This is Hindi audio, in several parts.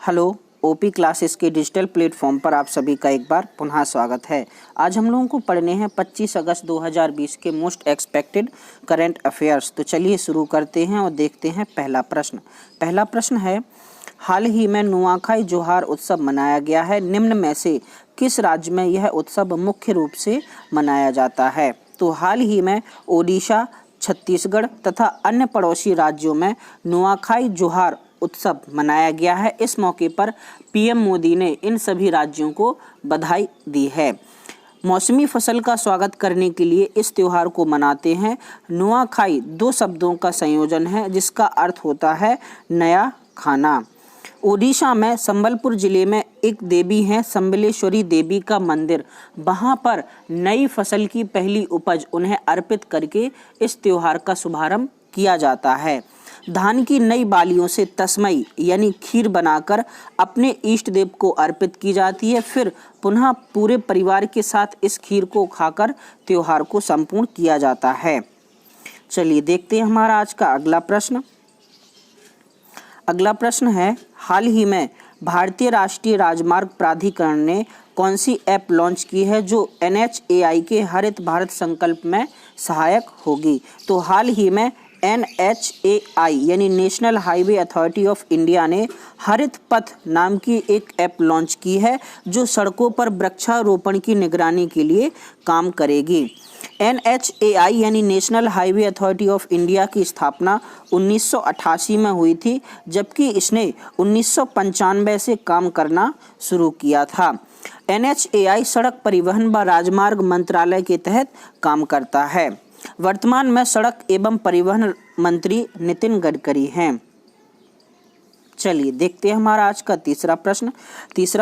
हेलो, ओपी क्लासेस के डिजिटल प्लेटफॉर्म पर आप सभी का एक बार पुनः स्वागत है। आज हम लोगों को पढ़ने हैं 25 अगस्त 2020 के मोस्ट एक्सपेक्टेड करंट अफेयर्स। तो चलिए शुरू करते हैं और देखते हैं पहला प्रश्न है, हाल ही में नुआखाई जोहार उत्सव मनाया गया है। निम्न में से किस राज्य में यह उत्सव मुख्य रूप से मनाया जाता है? तो हाल ही में ओडिशा, छत्तीसगढ़ तथा अन्य पड़ोसी राज्यों में नुआखाई जोहार उत्सव मनाया गया है। इस मौके पर पीएम मोदी ने इन सभी राज्यों को बधाई दी है। मौसमी फसल का स्वागत करने के लिए इस त्योहार को मनाते हैं। नुआखाई दो शब्दों का संयोजन है जिसका अर्थ होता है नया खाना। ओडिशा में संबलपुर जिले में एक देवी हैं संबलेश्वरी देवी का मंदिर। वहां पर नई फसल की पहली उपज उन्हें अर्पित करके इस त्योहार का शुभारंभ किया जाता है। धान की नई बालियों से तस्मई यानी खीर बनाकर अपने इष्ट देव को अर्पित की जाती है। फिर पुनः पूरे परिवार के साथ इस खीर को खाकर त्योहार को संपूर्ण किया जाता है। चलिए देखते हैं हमारा आज का अगला प्रश्न है, हाल ही में भारतीय राष्ट्रीय राजमार्ग प्राधिकरण ने कौन सी ऐप लॉन्च की है जो NHAI के हरित भारत संकल्प में सहायक होगी? तो हाल ही में NHAI यानी national highway authority of India ने हरित पथ नाम की एक ऐप लॉन्च की है जो सड़कों पर वृक्षारोपण की निगरानी के लिए काम करेगी। NHAI यानी national highway authority of India की स्थापना 1988 में हुई थी, जबकि इसने 1995 से काम करना शुरू किया था। NHAI सड़क परिवहन व राजमार्ग मंत्रालय के तहत काम करता है। वर्तमान में सड़क एवं परिवहन मंत्री नितिन गडकरी हैं। चलिए देखते हैं हमारा आज का तीसरा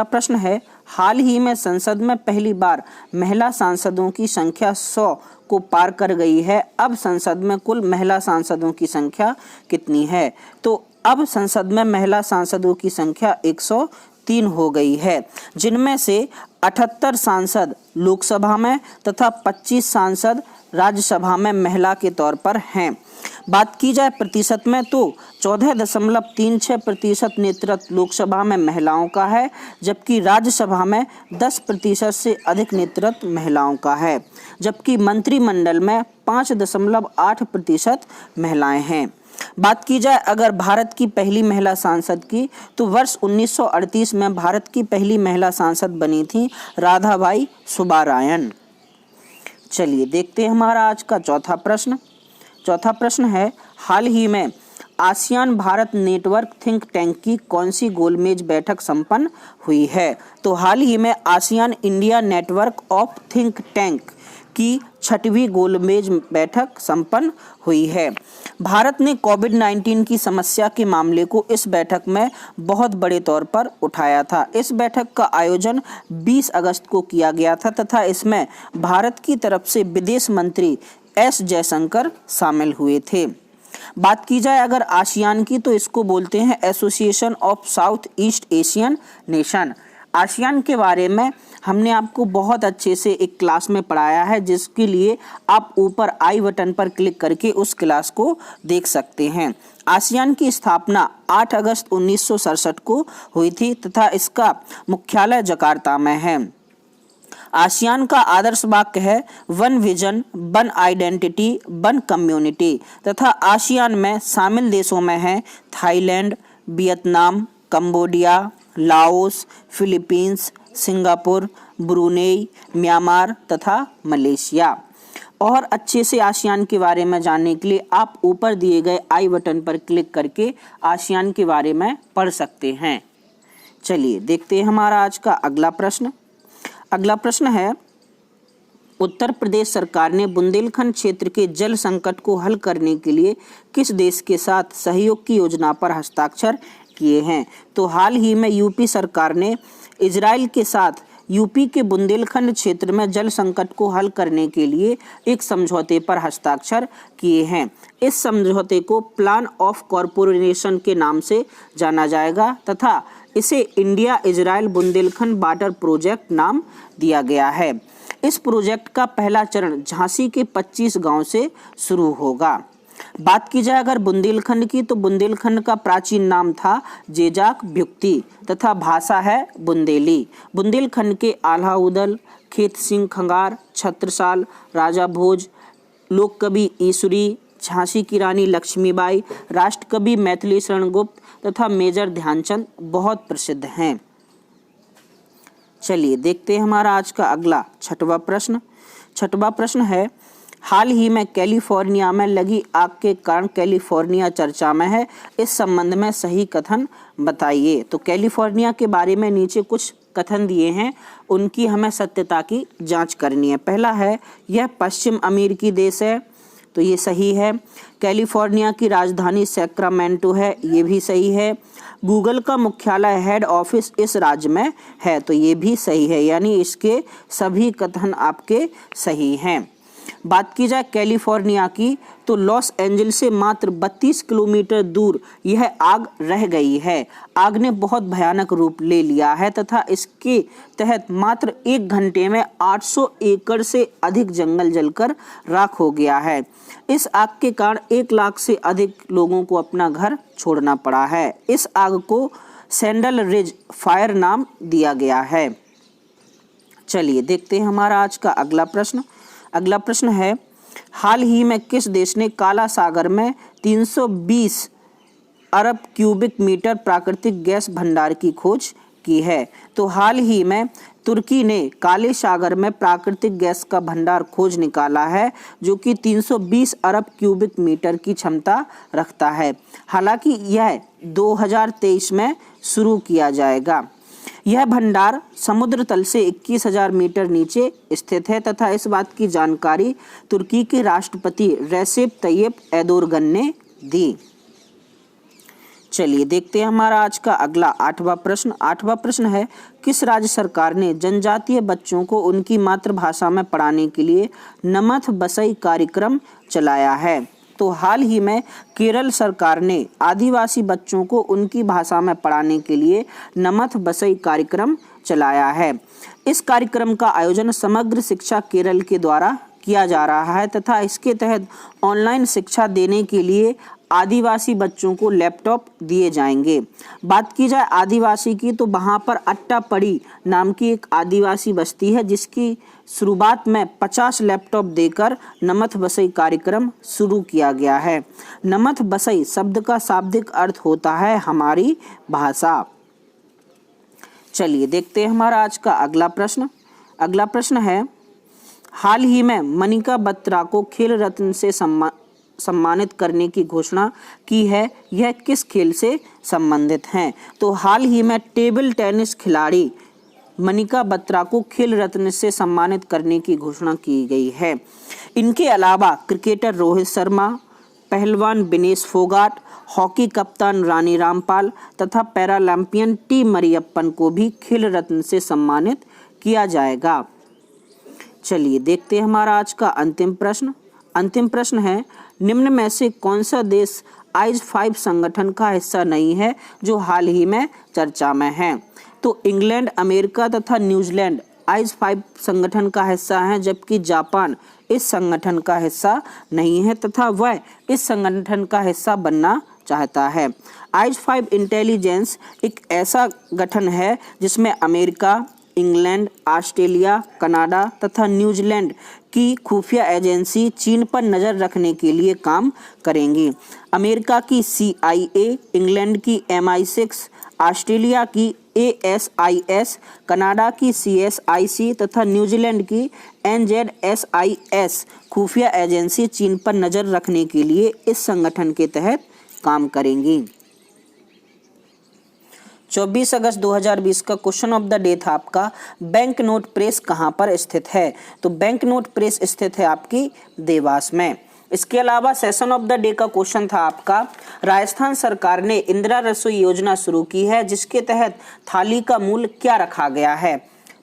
प्रश्न है, हाल ही में संसद में पहली बार महिला सांसदों की संख्या 100 को पार कर गई है। अब संसद में कुल महिला सांसदों की संख्या कितनी है? तो अब संसद में महिला सांसदों की संख्या 103 हो गई है, जिनमें से 78 सांसद लोकसभा में तथा 25 सांसद राज्यसभा में महिला के तौर पर हैं। बात की जाए प्रतिशत में तो 14.36% नेतृत्व लोकसभा में महिलाओं का है, जबकि राज्यसभा में 10% से अधिक नेतृत्व महिलाओं का है, जबकि मंत्रिमंडल में 5.8% महिलाएं हैं। बात की जाए अगर भारत की पहली महिला सांसद की, तो वर्ष 1938 में भारत की पहली महिला सांसद बनी थी राधाबाई सुब्बारायन। चलिए देखते हैं हमारा आज का चौथा प्रश्न है, हाल ही में ASEAN Bharat network think tank की कौन सी गोलमेज बैठक संपन्न हुई है? तो हाल ही में ASEAN India network of think tank की 6वीं गोलमेज बैठक संपन्न हुई है। भारत ने कोविड-19 की समस्या के मामले को इस बैठक में बहुत बड़े तौर पर उठाया था। इस बैठक का आयोजन 20 अगस्त को किया गया था तथा इसमें भारत की तरफ से विदेश मंत्री S जयशंकर शामिल हुए थे। बात की जाए अगर आसियान की, तो इसको बोलते हैं association of south east Asian nation. ASEAN के बारे में हमने आपको बहुत अच्छे से एक क्लास में पढ़ाया है, जिसके लिए आप ऊपर आई बटन पर क्लिक करके उस क्लास को देख सकते हैं। आसियान की स्थापना 8 अगस्त 1967 को हुई थी तथा इसका मुख्यालय जकार्ता में है। आसियान का आदर्श वाक्य है one vision, one identity, one community तथा आसियान में शामिल देशों में हैं Thailand, Vietnam, Cambodia, Laos, Philippines, Singapore, Brunei, Myanmar तथा मलेशिया। और अच्छे से आसियान के बारे में जानने के लिए आप ऊपर दिए गए आई बटन पर क्लिक करके आसियान के बारे में पढ़ सकते हैं। चलिए देखते हैं हमारा आज का अगला प्रश्न है, उत्तर प्रदेश सरकार ने बुंदेलखंड क्षेत्र के जल संकट को हल करने के लिए किस देश के साथ सहयोग की योजना पर हस्ताक्षर किए हैं? तो हाल ही में यूपी सरकार ने इजराइल के साथ यूपी के बुंदेलखंड क्षेत्र में जल संकट को हल करने के लिए एक समझौते पर हस्ताक्षर किए हैं। इस समझौते को प्लान ऑफ कॉर्पोरेशन के नाम से जाना जाएगा तथा इसे India Israel Bundelkhand water project नाम दिया गया है। इस प्रोजेक्ट का पहला चरण झांसी के 25 गांव से शुरू होगा। बात की जाए अगर बुंदेलखंड की, तो बुंदेलखंड का प्राचीन नाम था जेजाक भुक्ती तथा भाषा है बुंदेली। बुंदेलखंड के आल्हा उदल, खेत सिंह खंगार, छत्रसाल, राजा भोज, लोक कवि ईसुरी, झांसी की रानी लक्ष्मीबाई, राष्ट्रकवि मैथिली शरण गुप्त तथा मेजर ध्यानचंद बहुत प्रसिद्ध हैं। चलिए देखते हैं हमारा आज का अगला छठवां प्रश्न। छठवां प्रश्न है, हाल ही में कैलिफोर्निया में लगी आग के कारण कैलिफोर्निया चर्चा में है, इस संबंध में सही कथन बताइए। तो कैलिफोर्निया के बारे में नीचे कुछ कथन दिए हैं, उनकी हमें सत्यता की जांच करनी है। पहला है, यह पश्चिम अमेरिकी देश है, तो ये सही है। कैलिफोर्निया की राजधानी सैक्रामेंटो है, ये भी सही है। गूगल का मुख्यालय हेड ऑफिस इस राज्य में है, तो ये भी सही है, यानी इसके सभी कथन आपके सही हैं। बात की जाए कैलिफोर्निया की, तो लॉस एंजल्स से मात्र 32 किलोमीटर दूर यह आग रह गई है। आग ने बहुत भयानक रूप ले लिया है तथा इसके तहत मात्र 1 घंटे में 800 एकड़ से अधिक जंगल जलकर राख हो गया है। इस आग के कारण 1 लाख से अधिक लोगों को अपना घर छोड़ना पड़ा है। इस आग को सैंडल रिज फायर नाम दिया गया है। चलिए देखते हैं हमारा आज का अगला प्रश्न। अगला प्रश्न है, हाल ही में किस देश ने काला सागर में 320 अरब क्यूबिक मीटर प्राकृतिक गैस भंडार की खोज की है? तो हाल ही में तुर्की ने काले सागर में प्राकृतिक गैस का भंडार खोज निकाला है, जो कि 320 अरब क्यूबिक मीटर की क्षमता रखता है। हालांकि यह 2023 में शुरू किया जाएगा। यह भंडार समुद्र तल से 21,000 मीटर नीचे स्थित है तथा इस बात की जानकारी तुर्की के राष्ट्रपति रेसेप तैयप एर्दोगन ने दी। चलिए देखते हैं हमारा आज का अगला 8वां प्रश्न। 8वां प्रश्न है, किस राज्य सरकार ने जनजातीय बच्चों को उनकी मातृभाषा में पढ़ाने के लिए नमथ बसई कार्यक्रम चलाया है? तो हाल ही में केरल सरकार ने आदिवासी बच्चों को उनकी भाषा में पढ़ाने के लिए नमथ बसई कार्यक्रम चलाया है। इस कार्यक्रम का आयोजन समग्र शिक्षा केरल के द्वारा किया जा रहा है तथा इसके तहत ऑनलाइन शिक्षा देने के लिए आदिवासी बच्चों को लैपटॉप दिए जाएंगे। बात की जाए आदिवासी की, तो वहाँ पर अट्टापड़ी नाम की एक आदिवासी बस्ती है, जिसकी शुरुआत में 50 लैपटॉप देकर नमथ बसई कार्यक्रम शुरू किया गया है। नमथ बसई शब्द का शाब्दिक अर्थ होता है हमारी भाषा। चलिए देखते हैं हमारा आज का अगला प्रश्न। अगला प्रश्न है, हाल ही में मनिका बत्रा को खेल रत्न से सम्मानित करने की घोषणा की है, यह किस खेल से संबंधित हैं? तो हाल ही में टेबल टेनिस खिलाड़ी मनिका बत्रा को खेल रत्न से सम्मानित करने की घोषणा की गई है। इनके अलावा क्रिकेटर रोहित शर्मा, पहलवान विनेश फोगाट, हॉकी कप्तान रानी रामपाल तथा पैरालंपियन टी मरियप्पन को भी खेल रत्न से सम्मानित किया जाएगा। चलिए देखते हैं हमारा आज का अंतिम प्रश्न। अंतिम प्रश्न है, निम्न में से कौन सा देश I5 संगठन का हिस्सा नहीं है जो हाल ही में चर्चा में है? तो इंग्लैंड, अमेरिका तथा न्यूजीलैंड I5 संगठन का हिस्सा है, जबकि जापान इस संगठन का हिस्सा नहीं है तथा वह इस संगठन का हिस्सा बनना चाहता है। I5 इंटेलिजेंस एक ऐसा गठन है जिसमें अमेरिका, इंग्लैंड, ऑस्ट्रेलिया, कनाडा तथा न्यूजीलैंड की खुफिया एजेंसी चीन पर नज़र रखने के लिए काम करेंगी। अमेरिका की CIA, इंग्लैंड की MI6, ऑस्ट्रेलिया की ASIS, कनाडा की CSIC तथा न्यूजीलैंड की NZSIS खुफिया एजेंसी चीन पर नज़र रखने के लिए इस संगठन के तहत काम करेंगी। 24 अगस्त 2020 का क्वेश्चन ऑफ द डे था आपका, बैंक नोट प्रेस कहाँ पर स्थित है? तो बैंक नोट प्रेस स्थित है आपकी देवास में। इसके अलावा सेशन ऑफ द डे का क्वेश्चन था आपका, राजस्थान सरकार ने इंदिरा रसोई योजना शुरू की है, जिसके तहत थाली का मूल्य क्या रखा गया है?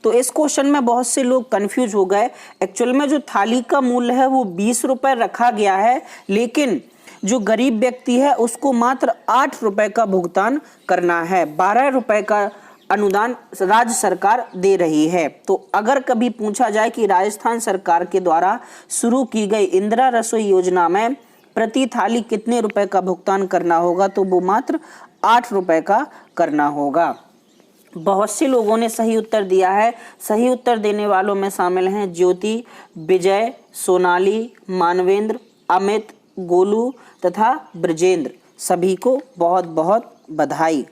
तो इस क्वेश्चन में बहुत से लोग कंफ्यूज हो गए। एक्चुअल में जो थाली का मूल्य है वो 20 रुपए रखा गया है, लेकिन जो गरीब व्यक्ति है उसको मात्र 8 रुपए का भुगतान करना है। 12 रुपए का अनुदान राज्य सरकार दे रही है। तो अगर कभी पूछा जाए कि राजस्थान सरकार के द्वारा शुरू की गई इंदिरा रसोई योजना में प्रति थाली कितने रुपए का भुगतान करना होगा, तो वो मात्र 8 रुपए का करना होगा। बहुत से लोगों ने सही उत्तर दिया है। सही उत्तर देने वालों में शामिल हैं ज्योति, विजय, सोनाली, मानवेंद्र, अमित, गोलू तथा ब्रजेंद्र। सभी को बहुत बहुत बधाई।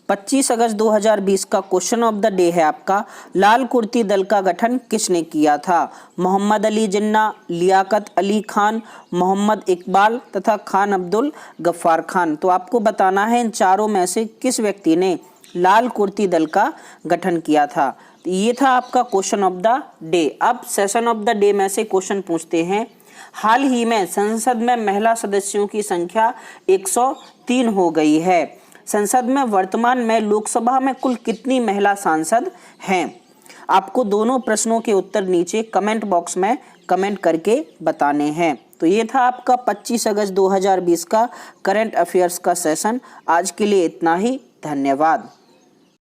25 अगस्त 2020 का क्वेश्चन ऑफ द डे है आपका, लाल कुर्ती दल का गठन किसने किया था? मोहम्मद अली जिन्ना, लियाकत अली खान, मोहम्मद इकबाल तथा खान अब्दुल गफ्फार खान। तो आपको बताना है इन चारों में से किस व्यक्ति ने लाल कुर्ती दल का गठन किया था। तो ये था आपका क्वेश्चन ऑफ द डे। अब सेशन ऑफ द डे में से क्वेश्चन पूछते हैं। हाल ही में संसद में महिला सदस्यों की संख्या 103 हो गई है। संसद में वर्तमान में लोकसभा में कुल कितनी महिला सांसद हैं? आपको दोनों प्रश्नों के उत्तर नीचे कमेंट बॉक्स में कमेंट करके बताने हैं। तो ये था आपका 25 अगस्त 2020 का करंट अफेयर्स का सेशन। आज के लिए इतना ही। धन्यवाद।